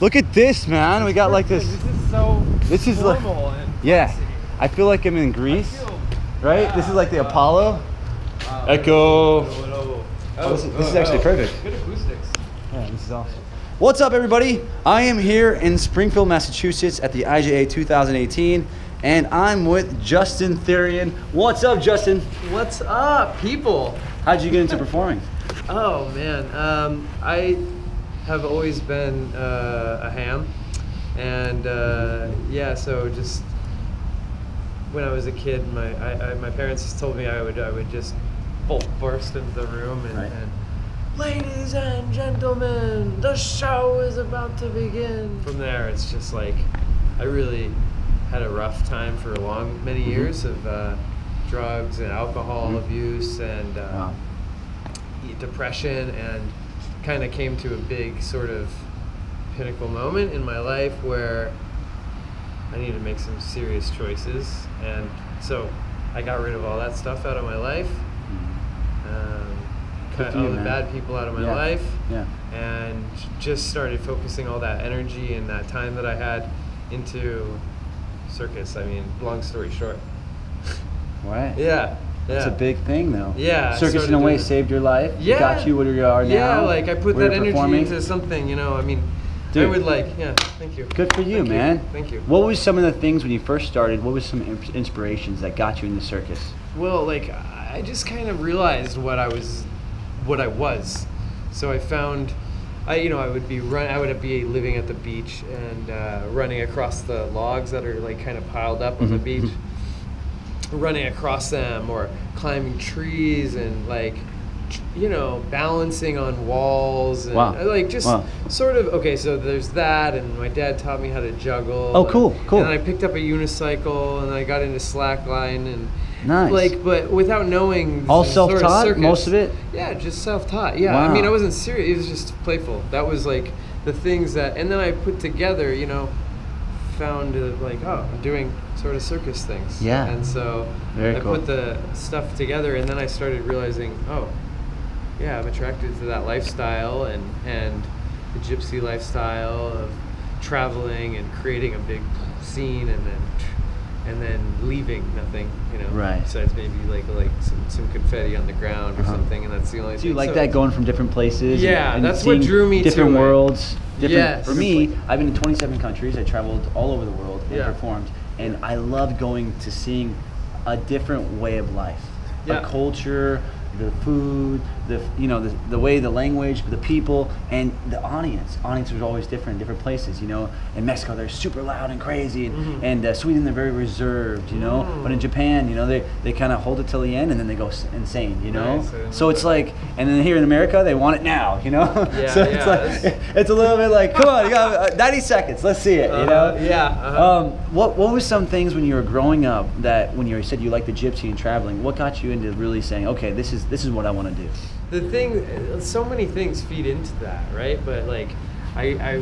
Look at this, man. We got like this. This is so This is like, and yeah. classy. I feel like I'm in Greece, right? Yeah. This is like the Apollo. Echo. This is actually perfect. Good acoustics. Yeah, this is awesome. What's up, everybody? I am here in Springfield, Massachusetts at the IJA 2018, and I'm with Justin Therrein. What's up, Justin? What's up, people? How'd you get into performing? Oh man, I have always been a ham, and yeah. So just when I was a kid, my parents told me I would just burst into the room and, right. and ladies and gentlemen, the show is about to begin. From there, it's just like I really had a rough time for many years of drugs and alcohol abuse and depression, and kind of came to a big sort of pinnacle moment in my life where I needed to make some serious choices, and so I got rid of all that stuff out of my life. Cut all the bad people out of my life, and just started focusing all that energy and that time that I had into circus. I mean, long story short. Right. Yeah. It's a big thing, though. Yeah. Circus, in a way, saved your life. Yeah. Got you where you are now. Yeah, like I put that energy performing. into something, you know. I mean, Dude. I would thank you. Good for you, man. Thank you. What was some of the things when you first started? What was some inspirations that got you into circus? Well, like I just kind of realized what I was. So I found, I would be living at the beach and running across the logs that are like kind of piled up on the beach, running across them, or climbing trees and like, balancing on walls and sort of, okay, so there's that, and my dad taught me how to juggle. Oh, cool. And I picked up a unicycle and I got into slackline and nice. But without knowing. All self-taught, most of it? Yeah, just self-taught. Yeah, wow. I mean, I wasn't serious. It was just playful. That was like the things that, and then I put together, found I'm doing sort of circus things. Yeah. And so Very I cool. put the stuff together, and then I started realizing, yeah, I'm attracted to that lifestyle and the gypsy lifestyle of traveling and creating a big scene and then leaving nothing, right. besides maybe like some confetti on the ground or something, and that's the only thing. Do you like that, going from different places? Yeah, and that's what drew me to it. Different worlds. Yes. For me, I've been to 27 countries. I traveled all over the world and performed, and I loved going to seeing a different way of life, a culture, the food, the way, the language, the people, and the audience. Audience was always different in different places. In Mexico they're super loud and crazy, and Sweden they're very reserved. But in Japan, they kind of hold it till the end and then they go insane. Nice. So it's like, and then here in America they want it now. Yeah, so it's like it's a little bit like, come on, you got 90 seconds, let's see it. What was some things when you were growing up that when you said you liked the gypsy and traveling, what got you into really saying, okay, this is what I want to do? The thing, so many things feed into that, right? But like, I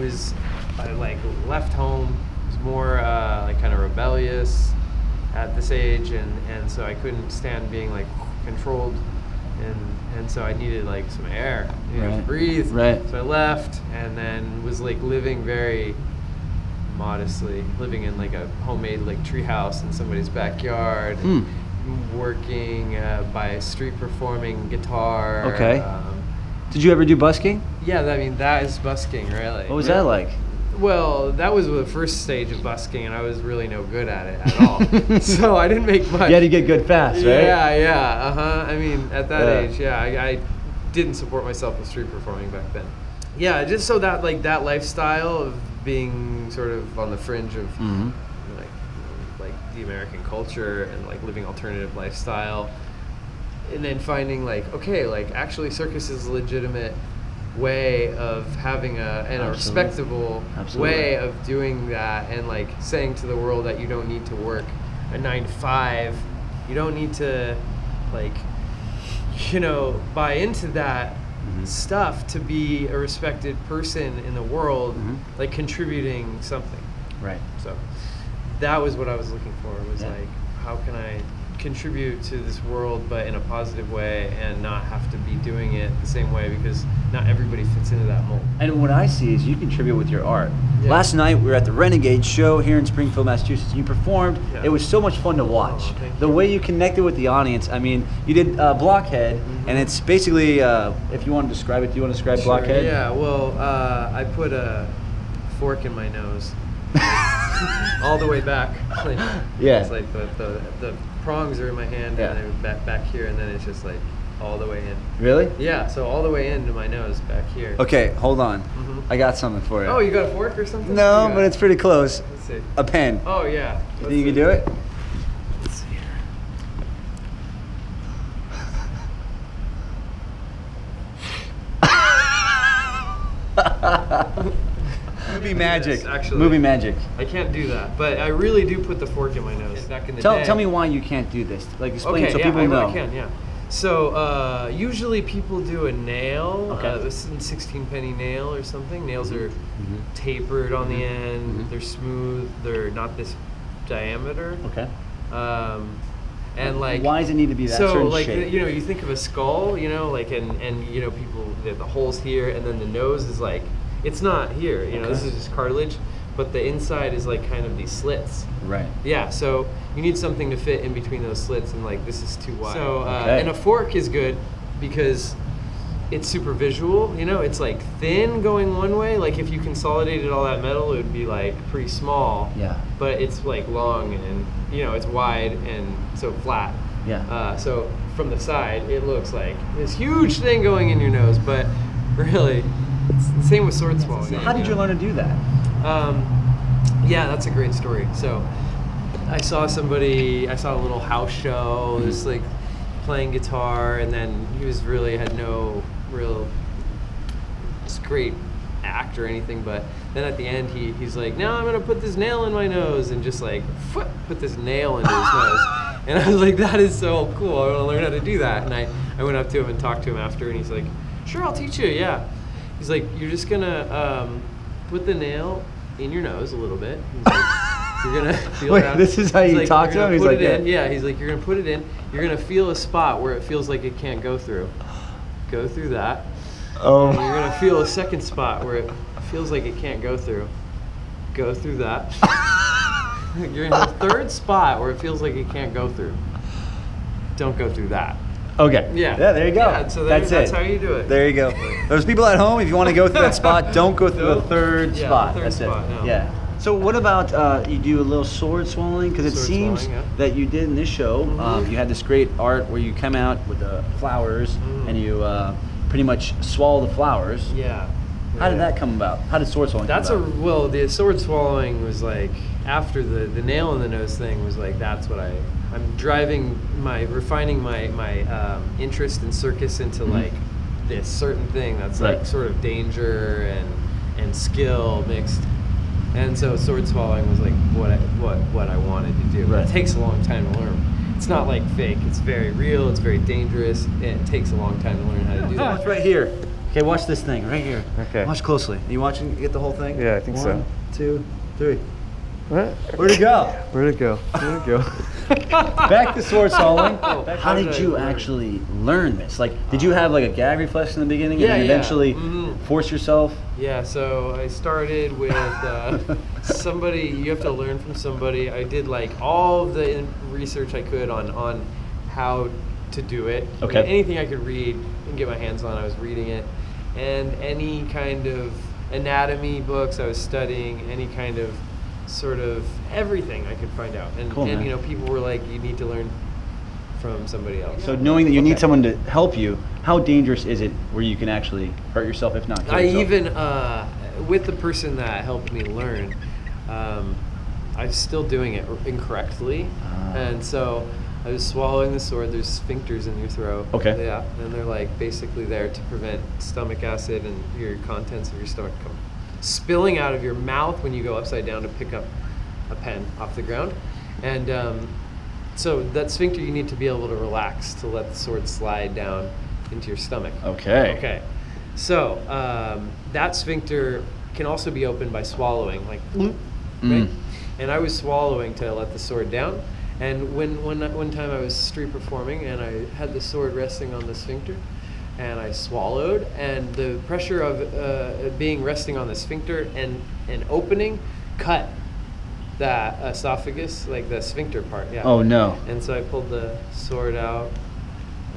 left home, was more kind of rebellious at this age, and so I couldn't stand being like controlled, and so I needed like some air, to breathe. Right. So I left, and then was like living very modestly, living in like a homemade like tree house in somebody's backyard. Working by street performing guitar. Okay. Did you ever do busking? Yeah, I mean, that is busking, really. What was that like? Well, that was the first stage of busking, and I was really no good at it at all. So I didn't make much. You had to get good fast, right? Yeah. I mean, at that age, I didn't support myself with street performing back then. Yeah, just so that that lifestyle of being sort of on the fringe of like the American culture and like living alternative lifestyle, and then finding actually circus is a legitimate way of having a respectable way of doing that, and like saying to the world that you don't need to work a 9 to 5, you don't need to buy into that stuff to be a respected person in the world, like contributing something. Right. So that was what I was looking for, was like, how can I contribute to this world, but in a positive way, and not have to be doing it the same way, because not everybody fits into that mold. And what I see is you contribute with your art. Yeah. Last night we were at the Renegade show here in Springfield, Massachusetts. You performed. Yeah. It was so much fun to watch. Oh, thank the you. way you connected with the audience. I mean, you did Blockhead, and it's basically, if you want to describe it, do you want to describe Sure, Blockhead? Yeah, well, I put a fork in my nose. All the way back. Like, Yeah. It's like the prongs are in my hand, Yeah. and they're back here, and then it's just like all the way in. Really? Yeah, so all the way into my nose back here. Okay, hold on. Mhm. I got something for you. Oh, you got a fork or something? No, You got- but it's pretty close. Let's see. A pen. Oh yeah. You think you can do it? Let's see here. Movie magic. Actually. Movie magic. I can't do that, but I really do put the fork in my nose. Back in the day. Tell me why you can't do this. Like, explain Okay, so yeah, people know. I can, yeah. So usually people do a nail, Okay. this is a 16 penny nail or something. Nails are tapered on the end. They're smooth. They're not this diameter. Okay. And like, why does it need to be that so certain like shape? you know, you think of a skull, you know, like and you know, people the holes here, and then the nose is like, it's not here, you know, this is just cartilage, but the inside is like kind of these slits. Right. Yeah, so you need something to fit in between those slits, and like this is too wide. So Okay. and a fork is good because it's super visual, you know, it's like thin going one way. Like if you consolidated all that metal, it would be like pretty small. Yeah. But it's like long, and you know, it's wide and so flat. Yeah. So from the side, it looks like this huge thing going in your nose, but really, it's the same with sword swallowing. How did you learn to do that? Yeah, that's a great story. So I saw a little house show, just like playing guitar, and then he was really had no real great act or anything, but then at the end he's like, now I'm gonna put this nail in my nose, and just like put this nail into his nose. And I was like, that is so cool, I want to learn how to do that. And I went up to him and talked to him after, and he's like, sure, I'll teach you, yeah. He's like, you're just gonna put the nail in your nose a little bit. He's like, you're gonna feel Wait, around. this is how He's you like, talk you're to him? gonna He's put like, it in. yeah. Yeah, he's like, you're gonna put it in. You're gonna feel a spot where it feels like it can't go through. Go through that. Oh. And you're gonna feel a second spot where it feels like it can't go through. Go through that. You're in the third spot where it feels like it can't go through. Don't go through that. Okay. Yeah. Yeah, there you go. Yeah, so that's that's it. how you do it. There you go. Those people at home, if you want to go through that spot, don't go through the Nope. third Yeah, spot. the third That's spot, it. no. Yeah. So what about you do a little sword swallowing? Because it Sword seems swallowing, yeah. that you did in this show, you had this great art where you come out with the flowers and you pretty much swallow the flowers. Yeah. How did that come about? How did sword swallowing That's come about? well, the sword swallowing was like after the nail in the nose thing was like, that's what I'm refining my interest in circus into like this certain thing that's like Right. sort of danger and skill mixed. And so sword swallowing was like what I wanted to do. Right. It takes a long time to learn. It's not like fake. It's very real. It's very dangerous. And it takes a long time to learn how to do Oh, that. it's right here. Okay, watch this thing right here. Okay. Watch closely. Are you watching? Get the whole thing? Yeah, I think so. 1, 2, 3. What? Where'd it go? Where'd it go? Where'd it go? Back to sword swallowing. Oh, How did you learn? actually learn this? Like, did you have like a gag reflex in the beginning, Yeah, and then yeah. eventually Mhm. force yourself? Yeah, so I started with somebody. You have to learn from somebody. I did like all of the research I could on how to do it. Okay. Anything I could read and get my hands on, I was reading it. And any kind of anatomy books I was studying, any kind of sort of everything I could find out. And, Cool, and man. you know, people were like, you need to learn from somebody else. So knowing that you need Okay. someone to help you, how dangerous is it where you can actually hurt yourself, if not kill I yourself? even, with the person that helped me learn, I'm still doing it incorrectly. Ah. And so I was swallowing the sword. There's sphincters in your throat. Okay. Yeah. And they're like basically there to prevent stomach acid and your contents of your stomach spilling out of your mouth when you go upside down to pick up a pen off the ground. And so that sphincter you need to be able to relax to let the sword slide down into your stomach. Okay. Okay. So that sphincter can also be opened by swallowing, like, right? And I was swallowing to let the sword down, And one time I was street performing, and I had the sword resting on the sphincter, and I swallowed, and the pressure of being resting on the sphincter and opening cut that esophagus, like the sphincter part. Yeah. Oh no. And so I pulled the sword out,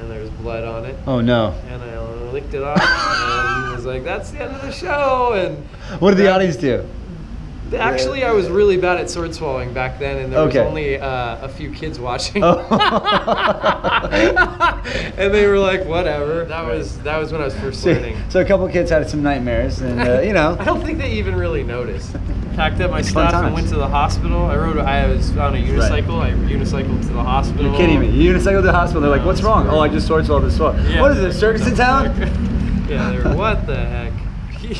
and there was blood on it. Oh no. And I licked it off, and was like, "That's the end of the show." And what did the audience do? Actually, I was really bad at sword swallowing back then, and there was Okay. only a few kids watching. Oh. And they were like, "Whatever." That was when I was first learning. So a couple kids had some nightmares, and I don't think they even really noticed. Packed up my stuff and went to the hospital. I was on a unicycle. I unicycled to the hospital. You're kidding me. You unicycled to the hospital. They're like, "What's wrong?" "Oh, I just sword swallowed this sword." Yeah. What is this, circus in town? Yeah, they were, "What the heck?"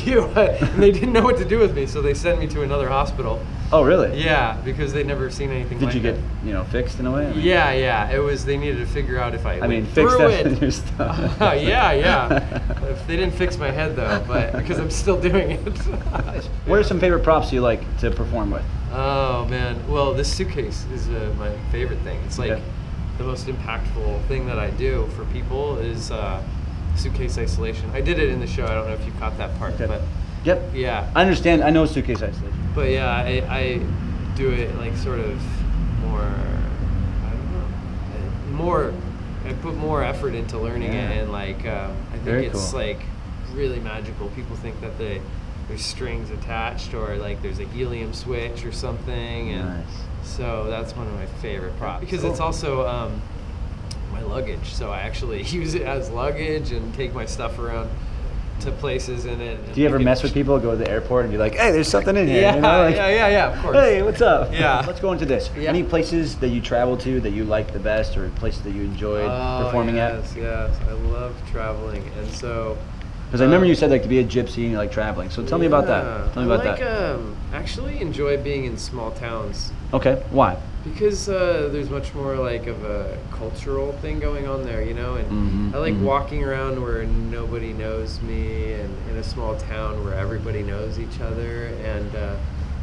And they didn't know what to do with me, so they sent me to another hospital. Oh, really? Yeah, because they'd never seen anything Did like you that. get, fixed in a way? Yeah. It was, they needed to figure out if I fixed threw that it. your stuff. Yeah. If they didn't fix my head though, but because I'm still doing it. What are some favorite props you like to perform with? Oh man, well this suitcase is my favorite thing. It's like the most impactful thing that I do for people is suitcase isolation. I did it in the show. I don't know if you caught that part, but Yep. yeah. I understand. I know suitcase isolation. But yeah, I do it like sort of more, I don't know, I put more effort into learning it, and like I think it's like really magical. People think that there's strings attached, or like there's a helium switch or something, and so that's one of my favorite props. Because it's also my luggage, so I actually use it as luggage and take my stuff around to places in it. Do you ever mess with people, go to the airport and be like, "Hey, there's something in here"? Yeah, of course. "Hey, what's up?" Yeah. Let's go into this. Yeah. Any places that you travel to that you like the best, or places that you enjoyed performing at? Yes, I love traveling, and so. Because I remember you said like to be a gypsy and you like traveling. So tell me about that. Tell me about that. Actually enjoy being in small towns. Okay. Why? Because there's much more like of a cultural thing going on there, and I like walking around where nobody knows me, and in a small town where everybody knows each other, and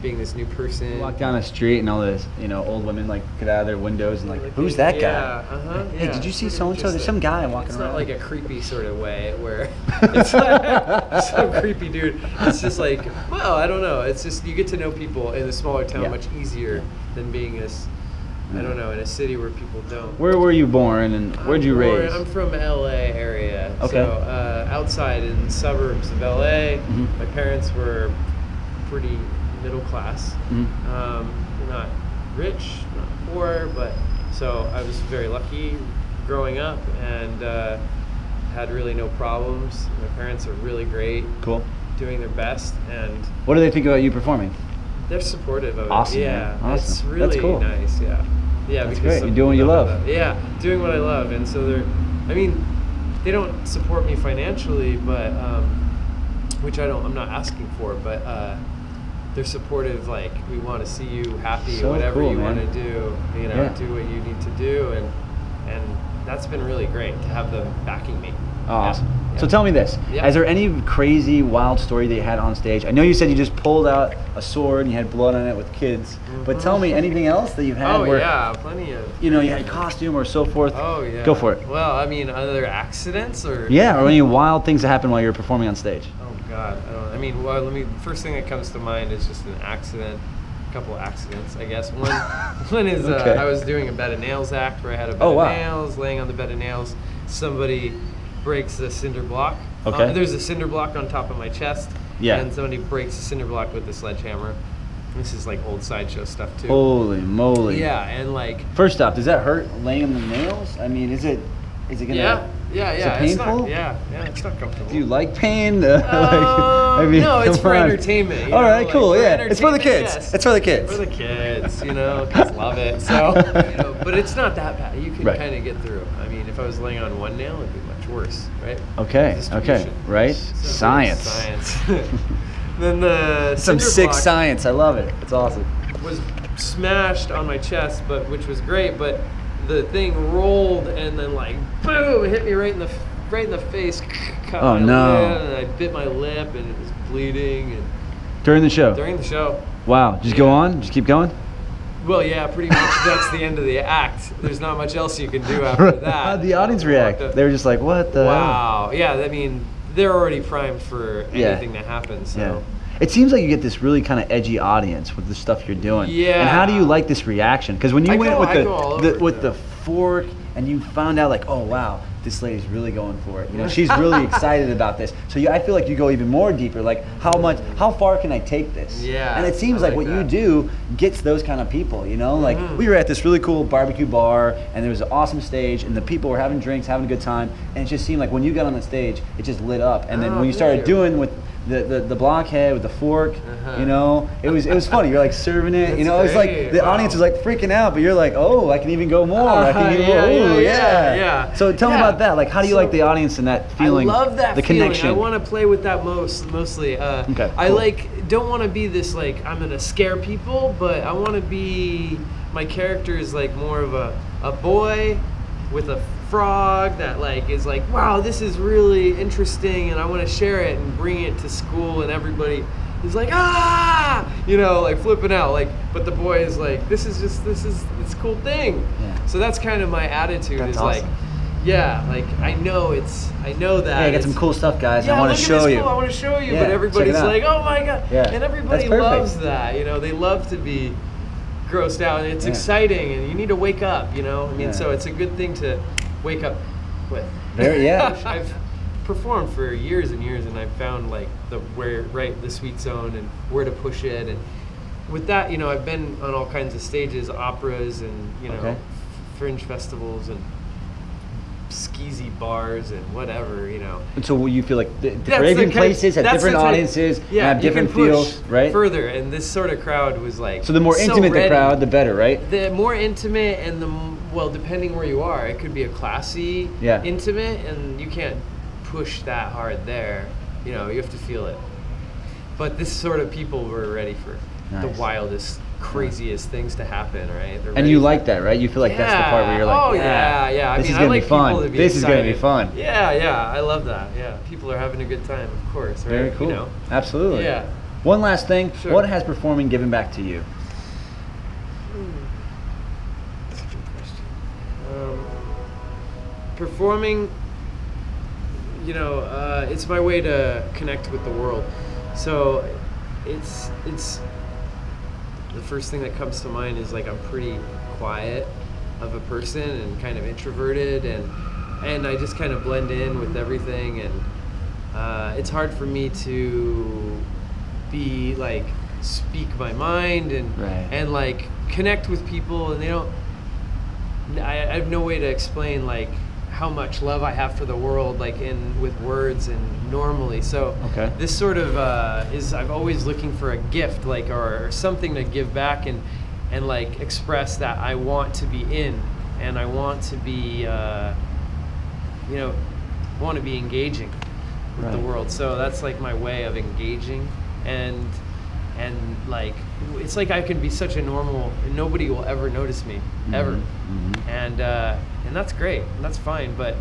being this new person. Walk down the street and all this, old women like get out of their windows and like, "Who's that guy?" Hey, did you see so and so? There's some guy walking around. It's not like a creepy sort of way where it's like some creepy dude. It's just like, well, I don't know. It's just you get to know people in a smaller town much easier than being I don't know, in a city where people don't. Where were you born and where'd you raise? I'm from LA area. Okay. So outside in the suburbs of LA. My parents were pretty middle class. Not rich, not poor, but so I was very lucky growing up, and had really no problems. My parents are really great. Cool. Doing their best, and what do they think about you performing? they're supportive of it. Awesome. Yeah, Awesome. It's really That's cool. nice. Yeah, That's because great. some You're doing what you people love. don't. Yeah, doing what I love, and so they don't support me financially, but which I'm not asking for, but they're supportive. Like, we want to see you happy, So whatever cool, you man. want to do, do what you need to do, and that's been really great to have them backing me. Oh, awesome. Yeah. So tell me this. Yeah. Is there any crazy, wild story that you had on stage? I know you said you just pulled out a sword and you had blood on it with kids, but tell me anything else that you've had where, plenty of. you had costume or so forth. Oh, yeah. Go for it. Well, I mean, other accidents or? Yeah, or any wild things that happen while you're performing on stage. Oh, God. First thing that comes to mind is just an accident. A couple of accidents, I guess. One is Okay. I was doing a bed of nails act where I had a bed of nails, laying on the bed of nails. Somebody breaks the cinder block. Okay. There's a cinder block on top of my chest. Yeah. And somebody breaks the cinder block with a sledgehammer. This is like old sideshow stuff too. Holy moly. Yeah, and like. First off, does that hurt laying on the nails? I mean, is it gonna? Yeah. Is it painful? It's not comfortable. Do you like pain? No, it's for entertainment. All right, cool. It's for the kids. Yes. It's for the kids. For the kids, kids love it. So, but it's not that bad. You can kind of get through. I mean, if I was laying on one nail, it'd be much worse, right? Okay. Right. So Science. Then the some cinder sick block science. I love it. It's awesome. was smashed on my chest, which was great. But the thing rolled and then like boom, it hit me right in the face. Cut my lip, and I bit my lip and it was bleeding. And During the show. during the show. Wow. Just go on. Just keep going. Well, yeah, pretty much that's the end of the act. There's not much else you can do after that. How'd the audience react? They were just like, what the wow. Hell? Yeah, I mean, they're already primed for anything to happen, so. Yeah. It seems like you get this really kind of edgy audience with the stuff you're doing. Yeah. And how do you like this reaction? Because when you went with the fork and you found out like, oh wow, this lady's really going for it. You know, she's really excited about this. So I feel like you go even more deeper. Like, how far can I take this? Yeah. And it seems like what you do gets those kind of people. You know, like we were at this really cool barbecue bar, and there was an awesome stage, and the people were having drinks, having a good time, and it just seemed like when you got on the stage, it just lit up. And then when you started doing with the blockhead with the fork, you know, it was funny. You're like serving it, you know. It was like the audience was like freaking out, but you're like, oh, I can even go more. I can even yeah. So tell me about that. Like, how do you like the audience and that feeling? I love that the feeling. connection. I want to play with that mostly. I don't want to be this like I'm gonna scare people, but I want to be my character is like more of a boy with a frog that like is like, wow, this is really interesting, and I want to share it and bring it to school, and everybody is like, you know, like flipping out, like, but the boy is like, this is this cool thing. Yeah. So that's kind of my attitude. That's awesome. Like, yeah, like I know that. Hey, I got some cool stuff, guys. I want to show you. I want to show you, but everybody's like, oh my god, and everybody loves that. You know, they love to be grossed out, and it's exciting, and you need to wake up. You know, I mean, so it's a good thing to wake up with. I've performed for years and years, and I've found like the sweet zone and where to push it, and with that, you know, I've been on all kinds of stages, operas, and you know, fringe festivals, and skeezy bars, and whatever, you know. And so you feel like different places have different audiences, and have different feels, right? Further, and this sort of crowd was like. So the more intimate the crowd, the better, right? The more intimate, and well, depending where you are, it could be a classy, intimate, and you can't push that hard there. You know, you have to feel it. But this sort of people were ready for the wildest, craziest things to happen, right? And you like that, right? You feel like that's the part where you're like, I this is gonna be fun. This is gonna be fun. Yeah, I love that. Yeah, people are having a good time, of course, right? Very cool. You know? Absolutely. Yeah. One last thing. What has performing given back to you? That's a good question. Performing, you know, it's my way to connect with the world. So it's the first thing that comes to mind is like I'm pretty quiet of a person and kind of introverted, and I just kind of blend in with everything, and it's hard for me to be like speak my mind and like connect with people, and I have no way to explain like how much love I have for the world, like with words and normally. So this sort of is, I'm always looking for a gift, like or something to give back and like express that I want to be in, and I want to be, you know, want to be engaging with the world. So that's like my way of engaging, and like it's like I can be such a normal, and nobody will ever notice me ever, and that's great, and that's fine. But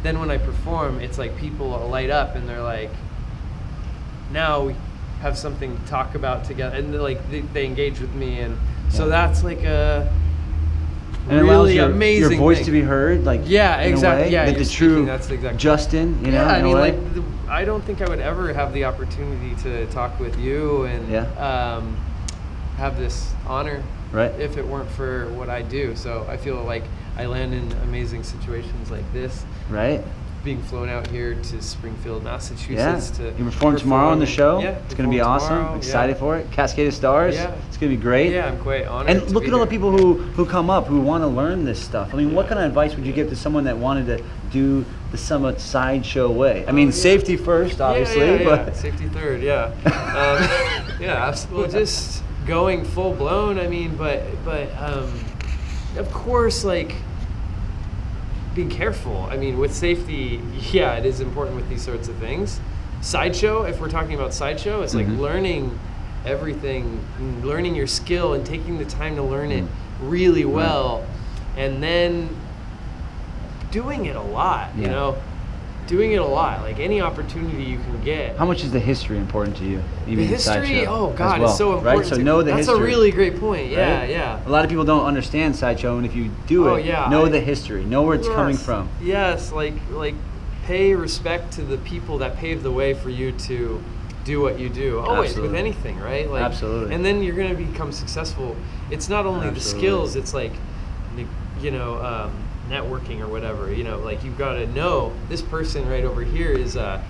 then when I perform, it's like people light up, and they're like, now we have something to talk about together, and they engage with me, and so that's like a really amazing your voice thing to be heard, like exactly, like the true that's exactly Justin, you know. I mean, like I don't think I would ever have the opportunity to talk with you and have this honor if it weren't for what I do. So I feel like I land in amazing situations like this. Right. Being flown out here to Springfield, Massachusetts to you perform tomorrow on the show. Yeah, it's going to be awesome. I'm excited for it. Cascade of Stars. Yeah. It's going to be great. Yeah, I'm quite honored. And look at all the people who come up who want to learn this stuff. I mean, what kind of advice would you give to someone that wanted to do the Summit sideshow way? I mean, safety first, obviously. But safety third, absolutely. Well, just going full blown. I mean, but of course, like, being careful. I mean, with safety, it is important with these sorts of things. Sideshow, if we're talking about sideshow, it's like learning everything, learning your skill and taking the time to learn it really well, and then doing it a lot, you know. doing it a lot. Like any opportunity you can get. How much is the history important to you? Even The history, Sideshow oh God, well, it's so important. Right? So know the That's history. a really great point. Yeah, right? yeah. A lot of people don't understand Sideshow, and if you do it, know the history, know where it's coming from. Yes, like pay respect to the people that paved the way for you to do what you do. Always. Absolutely. With anything, right? Like, absolutely. And then you're going to become successful. It's not only the skills, it's like, you know, networking or whatever. You know, like you've got to know this person right over here is a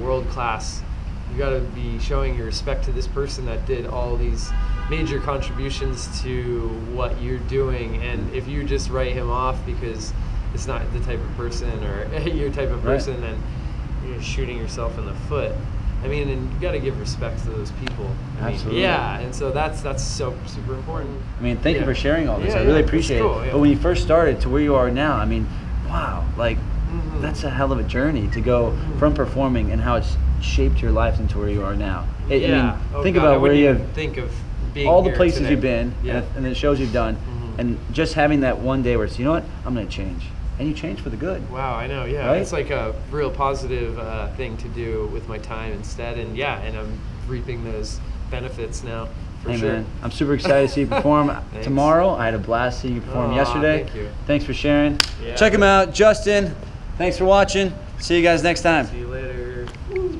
world class. You got to be showing your respect to this person that did all these major contributions to what you're doing. And if you just write him off because it's not the type of person or your type of person, then you're shooting yourself in the foot. I mean, and you got to give respect to those people. Absolutely. Yeah, and so that's so super important. I mean, thank you for sharing all this. I really appreciate it. Yeah. But when you first started to where you are now, I mean, wow, like that's a hell of a journey to go from performing and how it's shaped your life into where you are now. I mean, think about where you have think of being all the here places today. you've been and the shows you've done, and just having that one day where it's, you know what, I'm going to change. And you change for the good. Wow, I know, yeah. Right? It's like a real positive thing to do with my time instead. And and I'm reaping those benefits now, for sure. Man, I'm super excited to see you perform tomorrow. I had a blast seeing you perform yesterday. Thank you. Thanks for sharing. Yeah. Check him out, Justin. Thanks for watching. See you guys next time. See you later.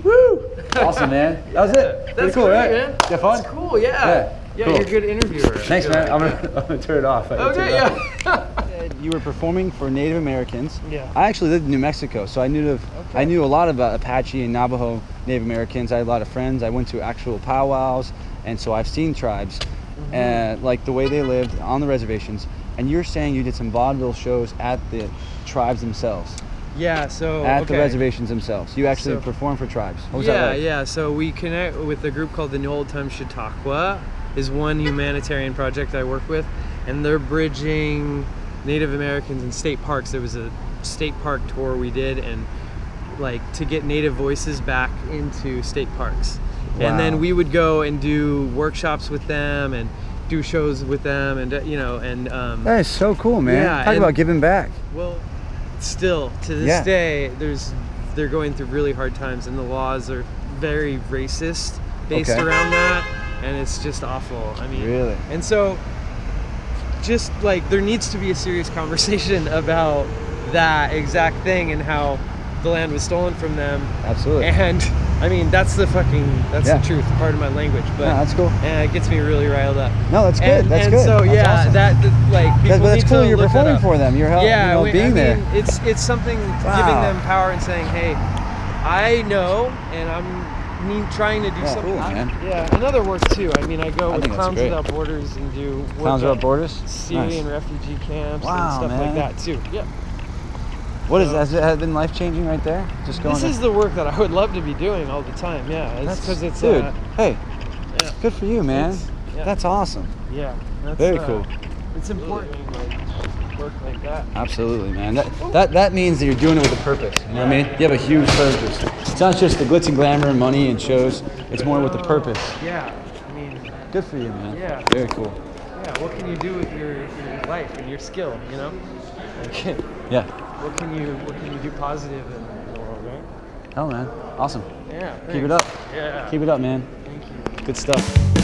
Woo! Awesome, man. That was it. That's pretty cool, great, right? man. You have fun? That's cool, yeah. Yeah, cool. you're a good interviewer. Thanks, man. I'm gonna turn it off. Okay, yeah. You were performing for Native Americans. Yeah. I actually lived in New Mexico, so I knew a lot about Apache and Navajo Native Americans. I had a lot of friends. I went to actual powwows, and so I've seen tribes, and like the way they lived on the reservations. And you're saying you did some vaudeville shows at the tribes themselves. Yeah, so at the reservations themselves. You actually perform for tribes. What was that like? Yeah. So we connect with a group called the New Old Time Chautauqua, is one humanitarian project I work with, and they're bridging Native Americans in state parks. There was a state park tour we did, and like to get Native voices back into state parks. Wow. And then we would go and do workshops with them and do shows with them, and that is so cool, man. Yeah, Talk about giving back. Well, still to this day, they're going through really hard times, and the laws are very racist based around that, and it's just awful. I mean, really. And so, just like there needs to be a serious conversation about that exact thing and how the land was stolen from them. Absolutely. And I mean, that's the truth. Part of my language, but that's cool. And it gets me really riled up. No, that's good. That's good. So that's awesome. like people that's need cool. to You're look performing that up. for them. You're helping. Being there. It's something giving them power and saying, hey, I know, and I'm trying to do something. Cool, man. And other work too. I mean, I go with Clowns Without Borders and do work Clowns Without Borders? Syrian refugee camps and stuff like that too. Yeah. What has it been life-changing right there? Just going. This is the work that I would love to be doing all the time. Yeah, it's because it's dude. Hey, good for you, man. That's awesome. Yeah, that's very cool. It's important. Work like that. Absolutely, man. That means that you're doing it with a purpose. You know what I mean? You have a huge purpose. It's not just the glitz and glamour, money and shows. It's more with the purpose. Yeah, I mean. Good for you, man. Yeah. Very cool. Yeah. What can you do with your life and your skill? You know. Yeah. What can you do positive in the world, right? Hell, man. Awesome. Yeah. Thanks. Keep it up. Yeah. Keep it up, man. Thank you. Good stuff.